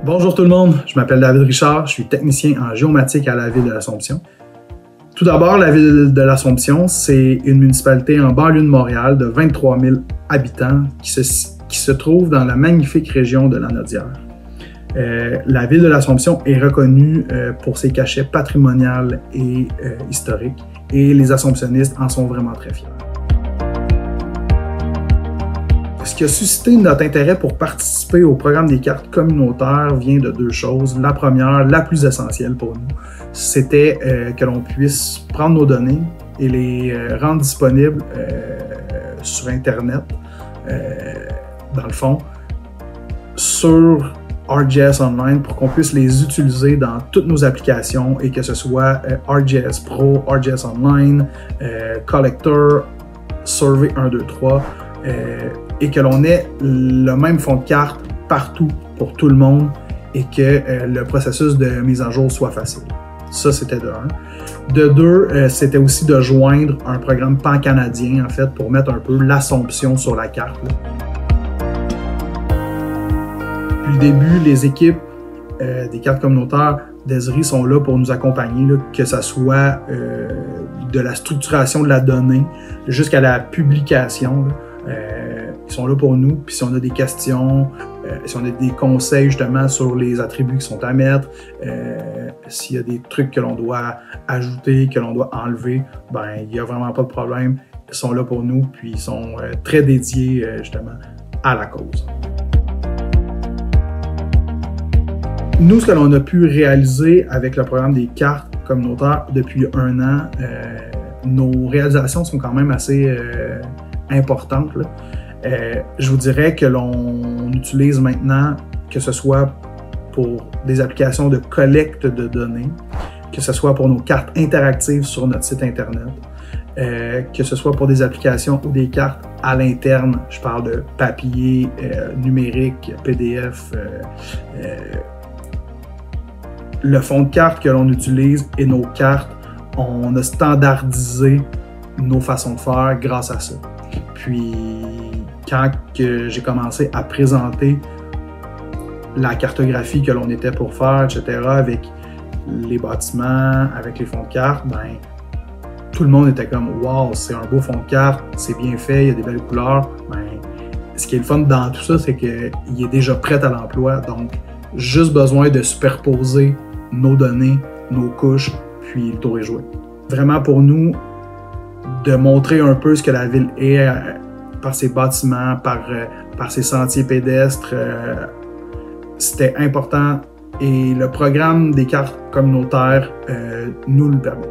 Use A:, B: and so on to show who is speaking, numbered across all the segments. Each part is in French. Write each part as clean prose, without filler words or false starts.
A: Bonjour tout le monde, je m'appelle David Richard, je suis technicien en géomatique à la ville de l'Assomption. Tout d'abord, la ville de l'Assomption, c'est une municipalité en banlieue de Montréal de 23 000 habitants qui se trouve dans la magnifique région de Lanaudière. La ville de l'Assomption est reconnue pour ses cachets patrimoniaux et historiques et les Assomptionnistes en sont vraiment très fiers. Ce qui a suscité notre intérêt pour participer au programme des cartes communautaires vient de deux choses. La première, la plus essentielle pour nous, c'était que l'on puisse prendre nos données et les rendre disponibles sur Internet, dans le fond, sur ArcGIS Online pour qu'on puisse les utiliser dans toutes nos applications et que ce soit ArcGIS Pro, ArcGIS Online, Collector, Survey 1, 2, 3, et que l'on ait le même fond de carte partout pour tout le monde et que le processus de mise à jour soit facile. Ça, c'était de un. De deux, c'était aussi de joindre un programme pan-canadien, en fait, pour mettre un peu l'Assomption sur la carte. Depuis le début, les équipes des cartes communautaires d'Esri sont là pour nous accompagner, là, que ce soit de la structuration de la donnée jusqu'à la publication. Ils sont là pour nous, puis si on a des questions, si on a des conseils justement sur les attributs qui sont à mettre, s'il y a des trucs que l'on doit ajouter, que l'on doit enlever, ben il n'y a vraiment pas de problème. Ils sont là pour nous, puis ils sont très dédiés justement à la cause. Nous, ce que l'on a pu réaliser avec le programme des cartes communautaires depuis un an, nos réalisations sont quand même assez importantes, là. Je vous dirais que l'on utilise maintenant, que ce soit pour des applications de collecte de données, que ce soit pour nos cartes interactives sur notre site Internet, que ce soit pour des applications ou des cartes à l'interne, je parle de papier, numérique, PDF, le fond de carte que l'on utilise et nos cartes, on a standardisé nos façons de faire grâce à ça. Puis, quand j'ai commencé à présenter la cartographie que l'on était pour faire, etc., avec les bâtiments, avec les fonds de carte, ben, tout le monde était comme « Wow, c'est un beau fond de carte, c'est bien fait, il y a des belles couleurs. » Ben, ce qui est le fun dans tout ça, c'est qu'il est déjà prêt à l'emploi, donc juste besoin de superposer nos données, nos couches, puis le tour est joué. Vraiment pour nous, de montrer un peu ce que la ville est par ses bâtiments, par ses sentiers pédestres, c'était important et le programme des cartes communautaires nous le permet.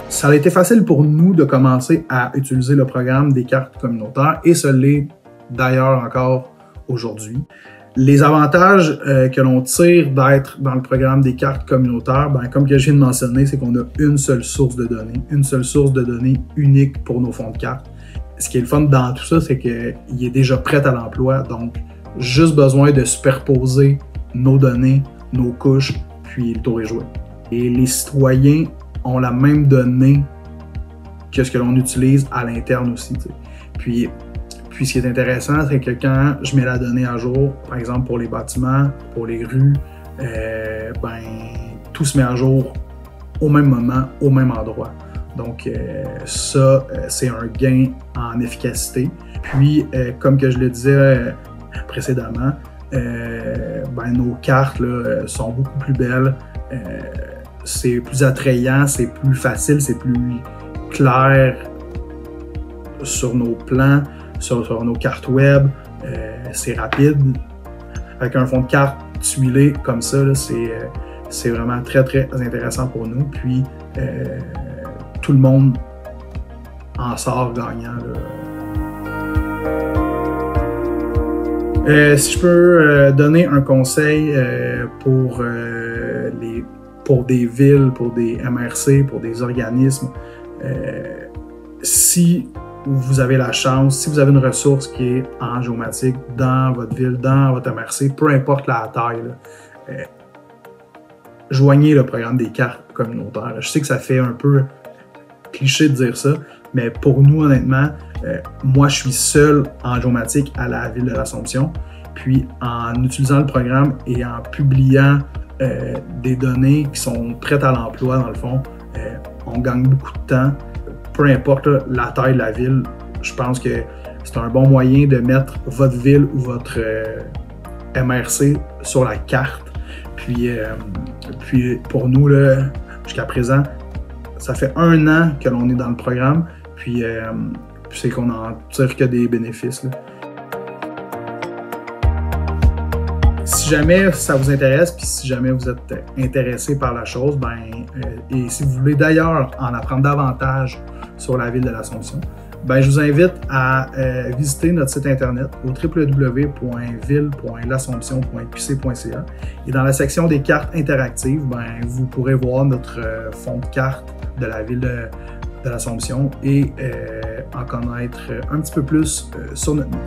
A: Ça a été facile pour nous de commencer à utiliser le programme des cartes communautaires et ce l'est d'ailleurs encore aujourd'hui. Les avantages que l'on tire d'être dans le programme des cartes communautaires, ben, comme que je viens de mentionner, c'est qu'on a une seule source de données unique pour nos fonds de cartes. Ce qui est le fun dans tout ça, c'est qu'il est déjà prêt à l'emploi, donc juste besoin de superposer nos données, nos couches, puis le tour est joué. Et les citoyens ont la même donnée que ce que l'on utilise à l'interne aussi, t'sais. Puis ce qui est intéressant, c'est que quand je mets la donnée à jour, par exemple pour les bâtiments, pour les rues, ben, tout se met à jour au même moment, au même endroit. Donc ça, c'est un gain en efficacité. Puis, comme que je le disais précédemment, ben, nos cartes là, sont beaucoup plus belles, c'est plus attrayant, c'est plus facile, c'est plus clair sur nos plans, sur nos cartes web, c'est rapide. Avec un fond de carte tuilé comme ça, c'est vraiment très, très intéressant pour nous. Puis, tout le monde en sort gagnant. Si je peux donner un conseil pour des villes, pour des MRC, pour des organismes, si vous avez la chance, si vous avez une ressource qui est en géomatique dans votre ville, dans votre MRC, peu importe la taille, là, joignez le programme des cartes communautaires. Je sais que ça fait un peu cliché de dire ça, mais pour nous, honnêtement, Moi, je suis seul en géomatique à la ville de l'Assomption. Puis, en utilisant le programme et en publiant des données qui sont prêtes à l'emploi, dans le fond, on gagne beaucoup de temps. Peu importe là, la taille de la ville, je pense que c'est un bon moyen de mettre votre ville ou votre MRC sur la carte. Puis pour nous, jusqu'à présent, ça fait 1 an que l'on est dans le programme. Puis c'est qu'on en tire que des bénéfices. Là. Si jamais ça vous intéresse, puis si jamais vous êtes intéressé par la chose, et si vous voulez d'ailleurs en apprendre davantage sur la ville de l'Assomption, je vous invite à visiter notre site internet au www.ville.l'assomption.qc.ca et dans la section des cartes interactives, vous pourrez voir notre fond de carte de la ville de l'Assomption et en connaître un petit peu plus sur notre monde.